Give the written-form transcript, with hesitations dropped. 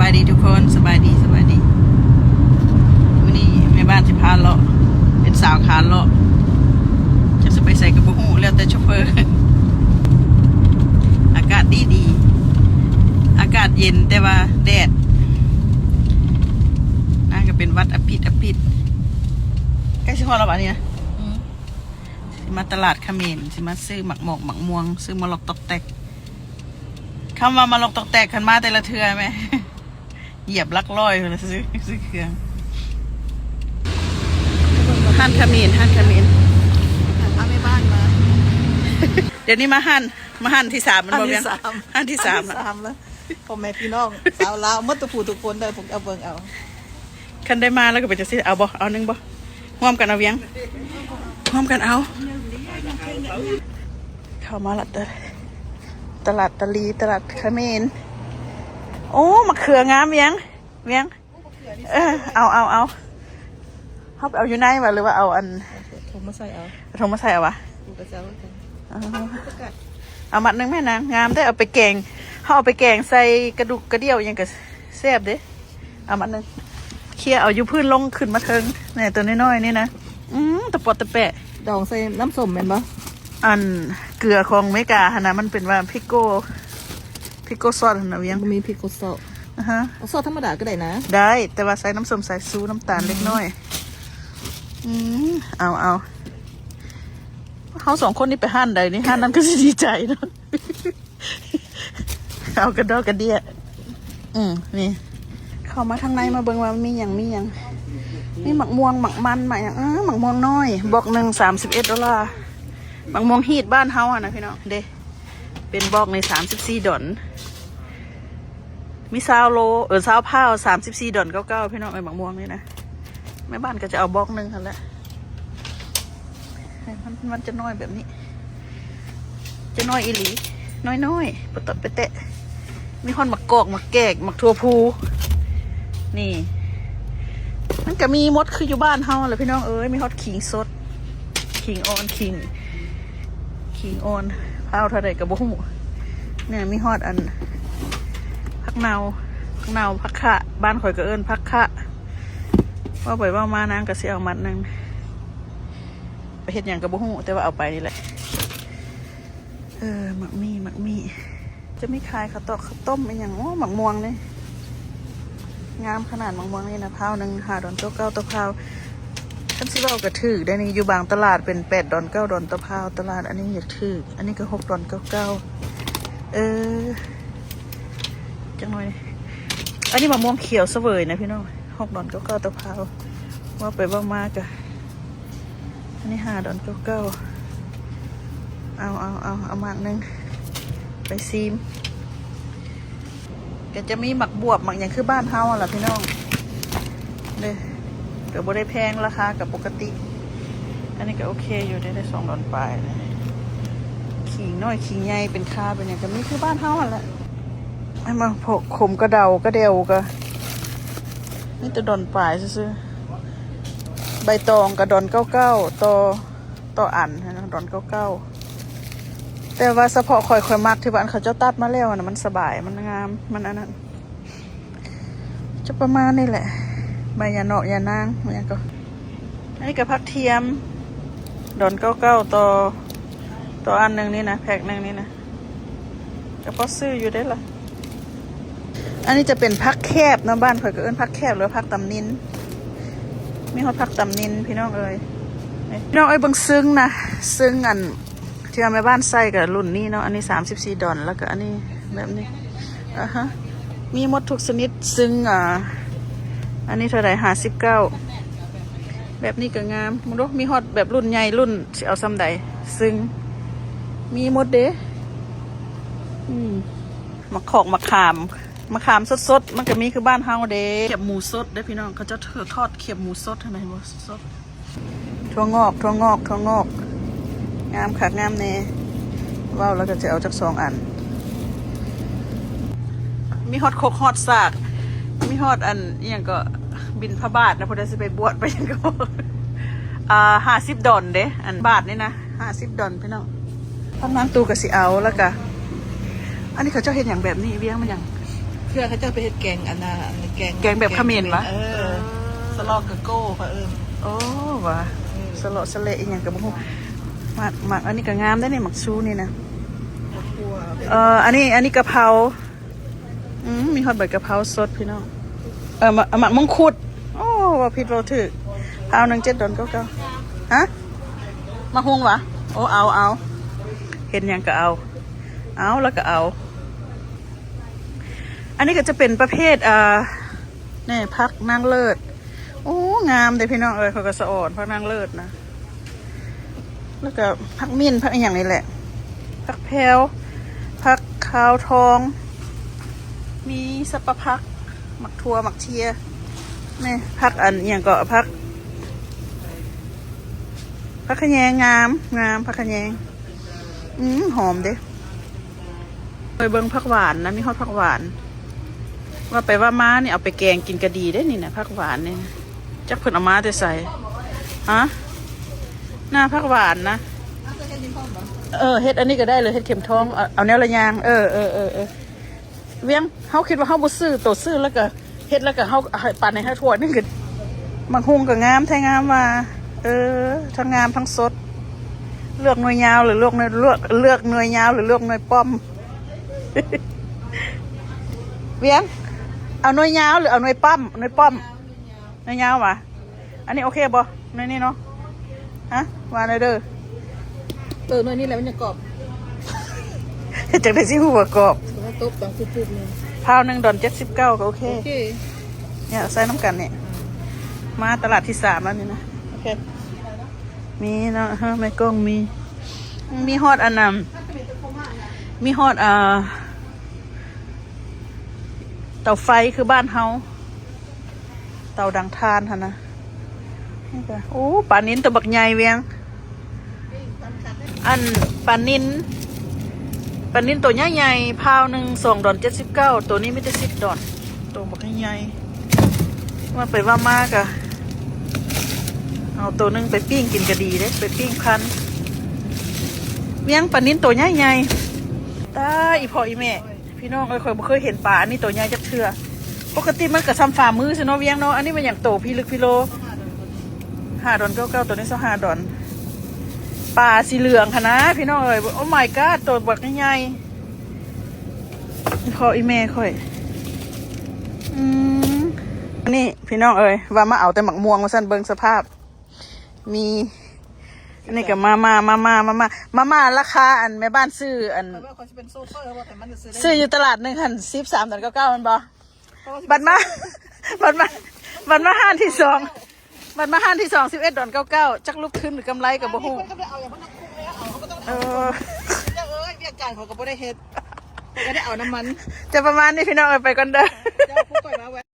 ายดีทุกคนสบายดีวันนี้แม่บ้านสิพาเลาะเป็นสาวขาเลาะจะไปใส่กระบุหูแล้วแต่โชเฟอร์อากาศดีอากาศเย็นแต่ว่าแดดนั่นก็เป็นวัดอภิษใกล้ชิฮอแล้วบ้านี้นะสิมาตลาดเขมรสิมาซื้อหมักหมกหมักม่วงซื้อมะลกตอกแตกคำว่ามาลกตอกแตกขันมาแต่ละเทือไหม เหยียบลักลอยเลยซื้อเครื่องหั่นขมิ้นพาแม่บ้านมา เดี๋ยวนี้มาหั่นที่3มันบอกยังหั่นที่3แล้วพ่อแม่พี่น้องสาวลาวมดตัวผู้ทุกคนเลยผมเอาเบิ่งเอาคันได้มาแล้วก็ไปจะซื้อเอาบ่เอานึงบ่ร่วมกันเอาเวียงร่วมกันเอาเข้ามาละตลาดตะลีตลาดเขมรโอ้มะเขืองามเวียงเอาเขาไปเอาอยู่ไหนวะหรือว่าเอาอันถุงมาใส่เอาวะถุงกระเจ้าเอามัดนึงแม่นางงามได้เอาไปแกงเขาเอาไปแกงใส่กระดูกกระเดี่ยวยังกะแซ่บเด้เอามัดนึงเคี่ยเอาอยู่พื้นลงขึ้นมาเทิงเนี่ยตัวน้อยๆนี่นะตะปอดตะแปะดองใส่น้ำส้มแม่นบ่อันเกลือของเมกาฮะนะมันเป็นว่าพิโก้ซอสนะเวียงมีพริกโกโซซอสธรรมดาก็ได้นะได้แต่ว่าใส่น้ำส้มสายซูน้ำตาลเล็กน้อยเอาเขา2คนนี่ไปห้านใดนี่ห้านนั้นก็จะดีใจเนาะ เอากระดอกกระเดียนี่เข้ามาทางในมาเบิ่งว่ามีอย่างนี่หมักม่วงหมักมันหมักอย่างหมักม่วงน้อยบอก1 $31หมักม่วงฮีทบ้านเฮาอะนะพี่น้องเด้เป็นบอกใน$34มี20 โล20 pound $34.99พี่น้องไอ้หมักม่วงนี่นะแม่บ้านก็จะเอาบอกนึงค่ะแหละมันจะน้อยแบบนี้จะน้อยอีหลีน้อยปะตะไปเตะมีคนหมักกอกหมักแกกหมักทั่วพูนี่มันก็มีมดคืออยู่บ้านเฮาแหละพี่น้องมีฮอตขิงสดขิงออนเผาเท่าไรกับบุ้งเนี่ยมีฮอตอันผักเนาผักขะบ้านข่อยก็ผักขะว่าไปว่ามานางก็เสียเอามัดนึงไปเห็ดอย่างกับบุ้งแต่ว่าเอาไปนี่แหละหมักมี่จะไม่คายข้าวต้มเป็นอย่างหมักม่วงเลยงามขนาดหมักม่วงนี่นะ$1$5.99ต่อพาวท่านซิเราก็ถือได้นี่อยู่บางตลาดเป็น$8.9ต่อพาวตลาดอันนี้อยากถืออันนี้ก็$6.99จังหน่อยอันนี้มะม่วงเขียวเสวยนะพี่น้อง$6.99ต่อพาวว่าไปบ้างมากอะอันนี้$5.99เอามากนึงไปซีมก็จะมีหมักบวบหมักอย่างคือบ้านเฮาล่ะพี่น้องเลยเดี๋ยวบ่ได้แพงราคากับปกติอันนี้ก็โอเคอยู่ได้$2ปลายขิงน้อยขิงใหญ่เป็นค่าเป็นอย่างก็มีคือบ้านเฮาแหละไอ้มาพกขมกระเดากระเดวก็นี่จะ$1ปลายซื้อใบตองกระ$1.99ต่ออันนะ$1.99แต่ว่าเฉพาะค่อยมักที่บ้านเขาเจ้าตัดมาแล้วนะมันสบายมันงามมันอันนั้นจะประมาณนี้แหละใบยาเนาะยานางมันยังก็อันนี้กับผักเทียม$1.99ต่ออันนึงนี่นะแพ็คนึงนี่นะก็พอซื้ออยู่ได้ละอันนี้จะเป็นผักแคบนะบ้านข่อยก็ผักแคบหรือผักตำนินมีฮอตผักตำนินพี่น้องพี่น้องเบิ่งซึ้งนะซึ้งอันที่แม่บ้านใส่กับรุ่นนี้เนาะอันนี้$34แล้วก็อันนี้แบบนี้มีหมดทุกชนิดซึ่งอันนี้เท่าไหร่59แบบนี้ก็งามมึงดูมีฮอตแบบรุ่นใหญ่รุ่นสิเอาซ้ำใดซึ่งมีหมดเด้มะขามสดมันก็มีคือบ้านเฮาเด้เขียบหมูสดได้พี่น้องเขาจะทอดเขียบหมูสดเท่าไหร่บ่สดถั่วงอกงามคักงามแน่ว้าวแล้วก็จะเอาจาก2 อันมีฮอตโคกฮอตสากมีฮอตอันอย่างก็บินพระบาทนะพอได้สิไปบวชไปอย่างก็$50เด้อันบาทนี่นะ$50พี่น้องทำงานตู้ก็สิเอาแล้วก็อันนี้เขาเจ้าเห็นอย่างแบบนี้เบี้ยงมันอย่าง เพื่อเขาจะไปเฮ็ดแกงอันน่ะแกง แกงแบบเขมรปะ สลอกกะโก้ค่ะโอ้ว่ะสโลสะเลอีหยังกับบ่ฮู้หมักอันนี้ก็งามได้นี่หมักชูนี่นะ คั่ว อันนี้กะเพรามีฮอตใบกะเพราสดพี่น้องหมักมังคุดโอ้ว่าผิดเราถือเอา$7.99ฮะมาหุงวะโอ้เอาเห็นหยังก็เอาแล้วก็เอาอันนี้ก็จะเป็นประเภทนี่พักนางเลิศโอ้งามเลยพี่น้องเขาก็สะอ่อนพักนางเลิศนะแล้วก็พักมิ้นพักอย่างนี้แหละพักแพรวพักขาวทอง มีสับปะพักหมักทัวหมักเชียนี่พักอันอย่างก็พักขะแยงงามพักขะแยงหอมเด้ไปเบิ้งผักหวานนะมีฮอตผักหวานว่าไปว่าม้านี่เอาไปแกงกินกระดีได้นี่นะผักหวานนี่จักเพิ่นเอามาแต่ใส่ฮะหน้าผักหวานนะเฮ็ดอันนี้ก็ได้เลยเฮ็ดเข็มทองเอาแนวละยางเวียงเฮาคิดว่าเฮาบ่ซื้อตัวซื้อแล้วก็เฮ็ดแล้วก็เฮาปั่นให้เฮาทั่วนี่คือบางฮุงก็งามแท้งามว่าทั้งงามทั้งสดเลือกหน่วยยาวหรือเลือกหน่วยยาวหรือเลือกหน่วยป้อม เวียงเอาหน่วยยาวหรือเอาหน่วยป้อมหน่วยยาววะอันนี้โอเคบ่หน่วยนี้เนาะฮะว่าเลยเด้อ หน่วยนี้แหละมันจะกรอบ เฮ็ดจังได๋สิฮู้ว่ากรอบ แล้วตุ๊บต้องปุ๊บๆนึง พาว$1.79ก็โอเค โอเค เนี่ยใส่น้ำกันเนี่ยมาตลาดที่3แล้วนี่นะโอเคมีเนาะไม่กล้องมีฮอดอันนั้นมีฮอดเตาไฟคือบ้านเฮาเตาดังทานค่ะนะนี่ก็โอ้ปลานิ้นตัวบักใหญ่เวียงอันปลานิ้นตัวใหญ่ๆพาวหนึ่ง$2.79ตัวนี้ไม่ได้$10ตัวบักใหญ่ว่าไปว่ามากอะเอาตัวนึงไปปิ้งกินก็ดีเด้ไปปิ้งพันเวียงปลานิ้นตัวใหญ่ๆตาอีพ่ออีแม่พี่น้องเคยบ่เคยเห็นปลาอันนี้ตัวใหญ่จักเทื่อปกติมันก็ซ้ำฝ่ามือซิเนาะเวียงเนาะอันนี้มันอย่างโตพี่ลึกพี่โล$5.99ตัวนี้$5ปลาสีเหลืองค่ะนะพี่น้องโอ้ my god ตัวบักใหญ่ๆพ่ออีแม่ค่อยนี่พี่น้องว่ามาเอาแต่หมักม่วงมาสั่นเบิ่งสภาพมีอันนี้ก็มาราคาอันแม่บ้านซื้ออันซื้ออยู่ตลาดนึงหัน$13.99มันบ่บัดมาห้านที่2$11.99จักลูกขึ้นหรือกำไรกับบ่ฮู้เรียกการเขาก็บ่ได้เฮ็ดก็ได้เอาน้ำมัน จะประมาณนี้พี่น้องไปก่อนเด้อ